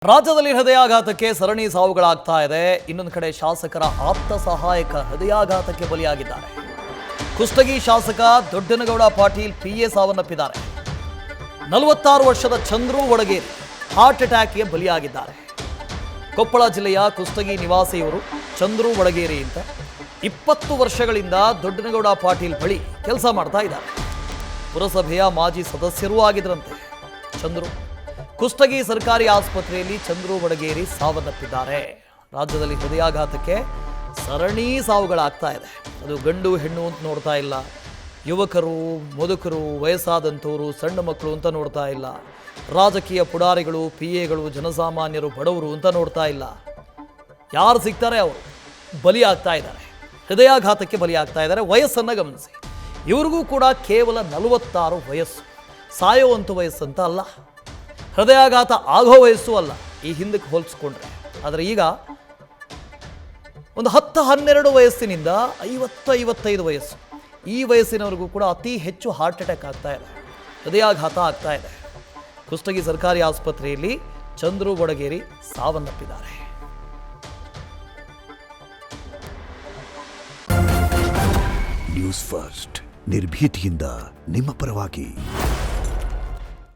ರಾಜ್ಯದಲ್ಲಿ ಹೃದಯಾಘಾತಕ್ಕೆ ಸರಣಿ ಸಾವುಗಳಾಗ್ತಾ ಇದೆ. ಇನ್ನೊಂದು ಕಡೆ ಶಾಸಕರ ಆಪ್ತ ಸಹಾಯಕ ಹೃದಯಾಘಾತಕ್ಕೆ ಬಲಿಯಾಗಿದ್ದಾರೆ. ಕುಷ್ಟಗಿ ಶಾಸಕ ದೊಡ್ಡನಗೌಡ ಪಾಟೀಲ್ ಪಿಎ ಸಾವನ್ನಪ್ಪಿದ್ದಾರೆ. 46 ವರ್ಷದ ಚಂದ್ರು ವಡಗೇರಿ ಹಾರ್ಟ್ ಅಟ್ಯಾಕ್ಗೆ ಬಲಿಯಾಗಿದ್ದಾರೆ. ಕೊಪ್ಪಳ ಜಿಲ್ಲೆಯ ಕುಷ್ಟಗಿ ನಿವಾಸಿ ಇವರು ಚಂದ್ರು ವಡಗೇರಿ ಅಂತ 20 ವರ್ಷಗಳಿಂದ ದೊಡ್ಡನಗೌಡ ಪಾಟೀಲ್ ಬಳಿ ಕೆಲಸ ಮಾಡ್ತಾ ಇದ್ದಾರೆ. ಪುರಸಭೆಯ ಮಾಜಿ ಸದಸ್ಯರೂ ಆಗಿದ್ರಂತೆ. ಚಂದ್ರು ಕುಷ್ಟಗಿ ಸರ್ಕಾರಿ ಆಸ್ಪತ್ರೆಯಲ್ಲಿ ಚಂದ್ರು ವಡಗೇರಿ ಸಾವನ್ನಪ್ಪಿದ್ದಾರೆ. ರಾಜ್ಯದಲ್ಲಿ ಹೃದಯಾಘಾತಕ್ಕೆ ಸರಣಿ ಸಾವುಗಳಾಗ್ತಾ ಇದೆ. ಅದು ಗಂಡು ಹೆಣ್ಣು ಅಂತ ನೋಡ್ತಾ ಇಲ್ಲ, ಯುವಕರು ಮುದುಕರು ವಯಸ್ಸಾದಂಥವರು ಸಣ್ಣ ಮಕ್ಕಳು ಅಂತ ನೋಡ್ತಾ ಇಲ್ಲ, ರಾಜಕೀಯ ಪುಡಾರಿಗಳು ಪಿಎಗಳು ಜನಸಾಮಾನ್ಯರು ಬಡವರು ಅಂತ ನೋಡ್ತಾ ಇಲ್ಲ. ಯಾರು ಸಿಗ್ತಾರೆ ಅವರು ಬಲಿಯಾಗ್ತಾ ಇದ್ದಾರೆ, ಹೃದಯಾಘಾತಕ್ಕೆ ಬಲಿಯಾಗ್ತಾ ಇದ್ದಾರೆ. ವಯಸ್ಸನ್ನು ಗಮನಿಸಿ, ಇವ್ರಿಗೂ ಕೂಡ ಕೇವಲ 46 ವಯಸ್ಸು. ಸಾಯೋವಂಥ ವಯಸ್ಸಂತ ಅಲ್ಲ, ಹೃದಯಾಘಾತ ಆಗೋ ವಯಸ್ಸು ಅಲ್ಲ ಈ ಹಿಂದಕ್ಕೆ ಹೋಲಿಸ್ಕೊಂಡ್ರೆ. ಆದರೆ ಈಗ ಒಂದು 10-12 ವಯಸ್ಸಿನಿಂದ 50-55 ವಯಸ್ಸು, ಈ ವಯಸ್ಸಿನವರೆಗೂ ಕೂಡ ಅತಿ ಹೆಚ್ಚು ಹಾರ್ಟ್ ಅಟ್ಯಾಕ್ ಆಗ್ತಾ ಇದೆ, ಹೃದಯಾಘಾತ ಆಗ್ತಾ ಇದೆ. ಕುಷ್ಟಗಿ ಸರ್ಕಾರಿ ಆಸ್ಪತ್ರೆಯಲ್ಲಿ ಚಂದ್ರು ವಡಗೇರಿ ಸಾವನ್ನಪ್ಪಿದ್ದಾರೆ. ನ್ಯೂಸ್ ಫಸ್ಟ್ ನಿರ್ಭೀತಿಯಿಂದ ನಿಮ್ಮ ಪರವಾಗಿ.